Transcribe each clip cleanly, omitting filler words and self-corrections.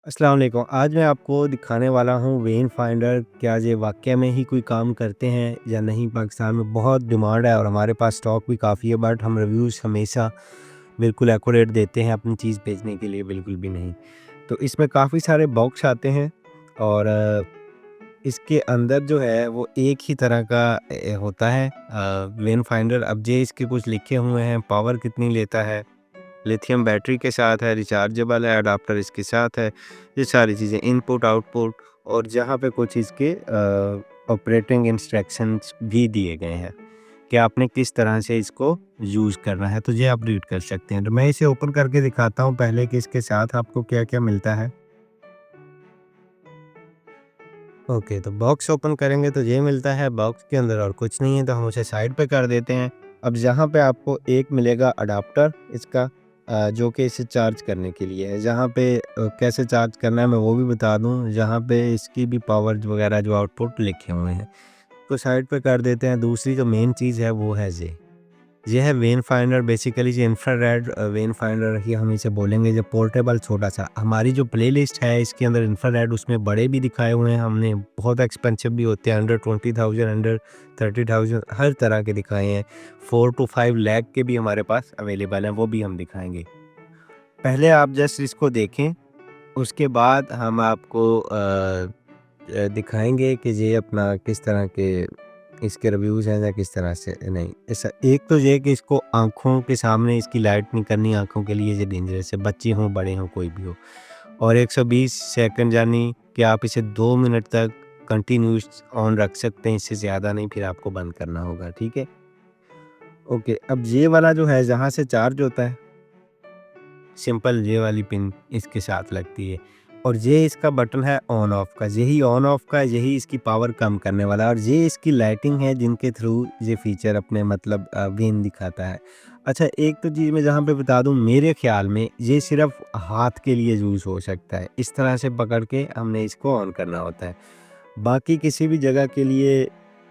अस्सलाम वालेकुम। आज मैं आपको दिखाने वाला हूँ वेन फाइंडर क्या ये वाक़या में ही कोई काम करते हैं या नहीं। पाकिस्तान में बहुत डिमांड है और हमारे पास स्टॉक भी काफ़ी है, बट हम रिव्यूज़ हमेशा बिल्कुल एक्यूरेट देते हैं, अपनी चीज़ बेचने के लिए बिल्कुल भी नहीं। तो इसमें काफ़ी सारे बॉक्स आते हैं और इसके अंदर जो है वो एक ही तरह का होता है वेन फाइंडर। अब ये इसके कुछ लिखे हुए हैं, पावर कितनी लेता है, लिथियम बैटरी के साथ है, रिचार्जेबल है, अडाप्टर इसके साथ है, ये सारी चीज़ें, इनपुट आउटपुट, और जहाँ पे कुछ इसके ऑपरेटिंग इंस्ट्रक्शंस भी दिए गए हैं कि आपने किस तरह से इसको यूज़ करना है, तो ये आप रीड कर सकते हैं। तो मैं इसे ओपन करके दिखाता हूँ पहले कि इसके साथ आपको क्या क्या मिलता है। ओके, तो बॉक्स ओपन करेंगे तो ये मिलता है, बॉक्स के अंदर और कुछ नहीं है, तो हम उसे साइड पे कर देते हैं। अब जहाँ पे आपको एक मिलेगा अडाप्टर इसका, जो कि इसे चार्ज करने के लिए है। जहाँ पे कैसे चार्ज करना है मैं वो भी बता दूँ, जहाँ पे इसकी भी पावर वगैरह जो आउटपुट लिखे हुए हैं, तो साइड पे कर देते हैं। दूसरी जो मेन चीज़ है वो है ये है वेन फाइंडर। बेसिकली ये इंफ्रारेड वेन फाइंडर ही हम इसे बोलेंगे, जो पोर्टेबल छोटा सा। हमारी जो प्लेलिस्ट है इसके अंदर इंफ्रारेड उसमें बड़े भी दिखाए हुए हैं हमने, बहुत एक्सपेंसिव भी होते हैं, अंडर 20,000, अंडर 30,000, हर तरह के दिखाए हैं। 4 to 5 लाख के भी हमारे पास अवेलेबल हैं, वो भी हम दिखाएंगे। पहले आप जस्ट इसको देखें, उसके बाद हम आपको दिखाएंगे कि ये अपना किस तरह के इसके रिव्यूज़ हैं या किस तरह से नहीं। ऐसा एक तो ये कि इसको आँखों के सामने इसकी लाइट नहीं करनी, आँखों के लिए ये डेंजरस है, बच्चे हों, बड़े हों, कोई भी हो। और 120 सेकंड, यानी कि आप इसे 2 मिनट तक कंटिन्यूअस ऑन रख सकते हैं, इससे ज़्यादा नहीं, फिर आपको बंद करना होगा, ठीक है? ओके, अब ये वाला जो है जहाँ से चार्ज होता है, सिंपल ये वाली पिन इसके साथ लगती है, और ये इसका बटन है ऑन ऑफ का। यही ऑन ऑफ का, यही इसकी पावर कम करने वाला है, और ये इसकी लाइटिंग है जिनके थ्रू ये फीचर अपने मतलब वेन दिखाता है। अच्छा, एक तो चीज़ मैं जहाँ पे बता दूँ, मेरे ख्याल में ये सिर्फ हाथ के लिए यूज़ हो सकता है, इस तरह से पकड़ के हमने इसको ऑन करना होता है। बाकी किसी भी जगह के लिए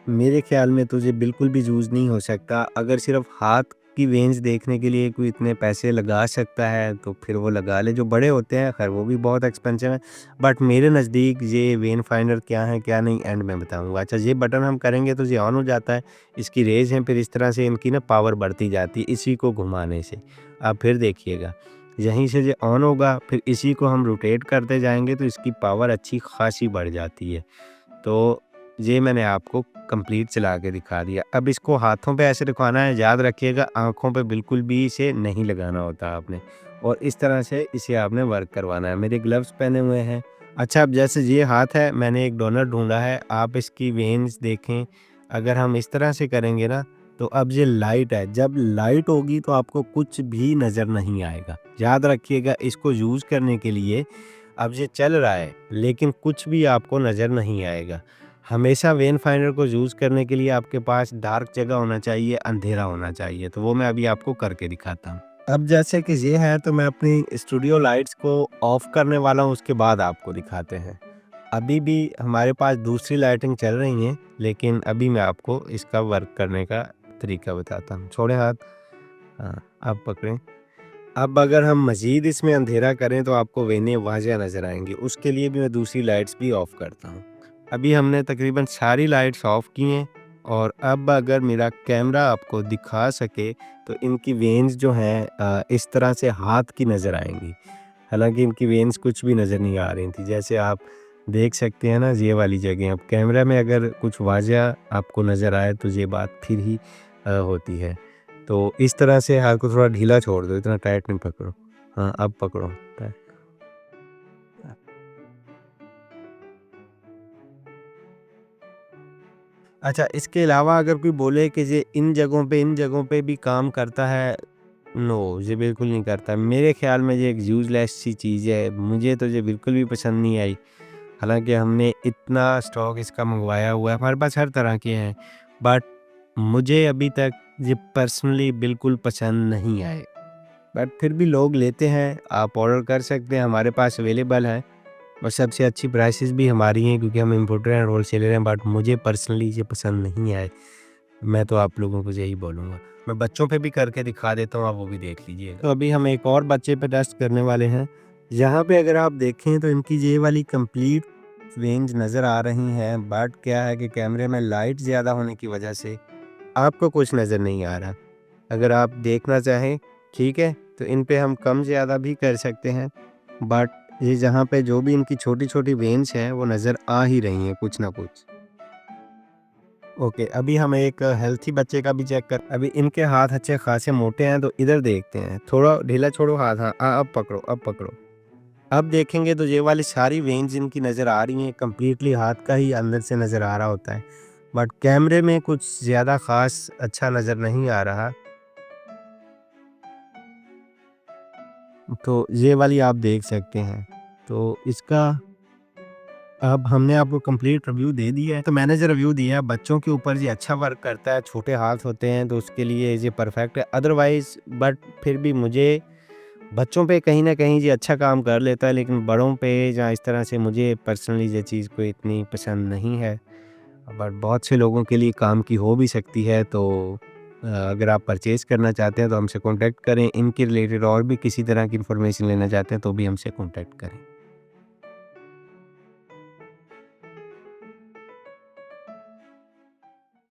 मेरे ख्याल में तो ये बिल्कुल भी यूज़ नहीं हो सकता। अगर सिर्फ हाथ की वेन्स देखने के लिए कोई इतने पैसे लगा सकता है तो फिर वो लगा ले, जो बड़े होते हैं, खैर वो भी बहुत एक्सपेंसिव है, बट मेरे नज़दीक ये वेन फाइंडर क्या है क्या नहीं एंड में बताऊंगा। अच्छा, ये बटन हम करेंगे तो ये ऑन हो जाता है, इसकी रेज है, फिर इस तरह से इनकी ना पावर बढ़ती जाती है इसी को घुमाने से। आप फिर देखिएगा, यहीं से ये ऑन होगा, फिर इसी को हम रोटेट करते जाएंगे तो इसकी पावर अच्छी खासी बढ़ जाती है। तो ये मैंने आपको कंप्लीट चला के दिखा दिया। अब इसको हाथों पे ऐसे दिखाना है, याद रखिएगा, आँखों पे बिल्कुल भी इसे नहीं लगाना होता आपने, और इस तरह से इसे आपने वर्क करवाना है। मेरे ग्लव्स पहने हुए हैं। अच्छा, अब जैसे ये हाथ है, मैंने एक डोनर ढूँढा है, आप इसकी वेन्स देखें। अगर हम इस तरह से करेंगे ना, तो अब ये लाइट है, जब लाइट होगी तो आपको कुछ भी नज़र नहीं आएगा। याद रखिएगा, इसको यूज़ करने के लिए अब ये चल रहा है लेकिन कुछ भी आपको नज़र नहीं आएगा। हमेशा वेन फाइंडर को यूज़ करने के लिए आपके पास डार्क जगह होना चाहिए, अंधेरा होना चाहिए, तो वो मैं अभी आपको करके दिखाता हूँ। अब जैसे कि ये है, तो मैं अपनी स्टूडियो लाइट्स को ऑफ करने वाला हूँ, उसके बाद आपको दिखाते हैं। अभी भी हमारे पास दूसरी लाइटिंग चल रही है, लेकिन अभी मैं आपको इसका वर्क करने का तरीका बताता हूँ। छोड़ें हाथ, हाँ, आप पकड़ें। अब अगर हम मज़ीद इसमें अंधेरा करें तो आपको वेनें वाज़िया नज़र आएँगी, उसके लिए भी मैं दूसरी लाइट्स भी ऑफ़ करता हूँ। अभी हमने तकरीबन सारी लाइट्स ऑफ़ की हैं, और अब अगर मेरा कैमरा आपको दिखा सके तो इनकी वेन्स जो हैं इस तरह से हाथ की नज़र आएँगी। हालाँकि इनकी वेन्स कुछ भी नज़र नहीं आ रही थी, जैसे आप देख सकते हैं ना ये वाली जगह। अब कैमरा में अगर कुछ वाज़िया आपको नज़र आए तो ये बात फिर ही होती है। तो इस तरह से हाथ को थोड़ा ढीला छोड़ दो, इतना टाइट नहीं पकड़ो। हाँ, अब पकड़ो टाइट। अच्छा, इसके अलावा अगर कोई बोले कि ये इन जगहों पे भी काम करता है, नो, ये बिल्कुल नहीं करता। मेरे ख़्याल में ये एक यूज़लेस सी चीज़ है, मुझे तो ये बिल्कुल भी पसंद नहीं आई। हालाँकि हमने इतना स्टॉक इसका मँगवाया हुआ है, हमारे पास हर तरह के हैं, बट मुझे अभी तक ये पर्सनली बिल्कुल पसंद नहीं आए। बट फिर भी लोग लेते हैं, आप ऑर्डर कर सकते हैं, हमारे पास अवेलेबल है, और सबसे अच्छी प्राइसेस भी हमारी हैं क्योंकि हम इम्पोर्टर एंड होलसेलर हैं, बट मुझे पर्सनली ये पसंद नहीं आए। मैं तो आप लोगों को यही बोलूँगा। मैं बच्चों पे भी करके दिखा देता हूँ, आप वो भी देख लीजिएगा। तो अभी हम एक और बच्चे पे टेस्ट करने वाले हैं, यहाँ पे अगर आप देखें तो इनकी ये वाली कंप्लीट रेंज नज़र आ रही हैं, बट क्या है कि कैमरे में लाइट ज़्यादा होने की वजह से आपको कुछ नज़र नहीं आ रहा। अगर आप देखना चाहें, ठीक है, तो इन पे हम कम ज़्यादा भी कर सकते हैं, बट ये जहाँ पे जो भी इनकी छोटी-छोटी वेन्स हैं, वो नज़र आ ही रही हैं कुछ ना कुछ। ओके, अभी हम एक हेल्थी बच्चे का भी चेक कर, अभी इनके हाथ अच्छे खासे मोटे हैं, तो इधर देखते हैं। थोड़ा ढीला छोड़ो हाथ, हाँ, अब पकड़ो, अब पकड़ो। अब देखेंगे तो ये वाली सारी वेन्स इनकी नज़र आ रही हैं, कंप्लीटली हाथ का ही अंदर से नज़र आ रहा होता है। बट कैमरे में कुछ ज़्यादा ख़ास अच्छा नज़र नहीं आ रहा। तो ये वाली आप देख सकते हैं। तो इसका अब हमने आपको कंप्लीट रिव्यू दे दिया है। तो मैंने जो रिव्यू दिया है, बच्चों के ऊपर ये अच्छा वर्क करता है, छोटे हाथ होते हैं तो उसके लिए ये परफेक्ट है। अदरवाइज़ बट फिर भी मुझे बच्चों पे कहीं न कहीं ये अच्छा काम कर लेता है, लेकिन बड़ों पे या इस तरह से मुझे पर्सनली ये चीज़ कोई इतनी पसंद नहीं है। बट बहुत से लोगों के लिए काम की हो भी सकती है। तो अगर आप परचेज़ करना चाहते हैं तो हमसे कॉन्टैक्ट करें। इनके रिलेटेड और भी किसी तरह की इन्फॉर्मेशन लेना चाहते हैं तो भी हमसे कॉन्टैक्ट करें।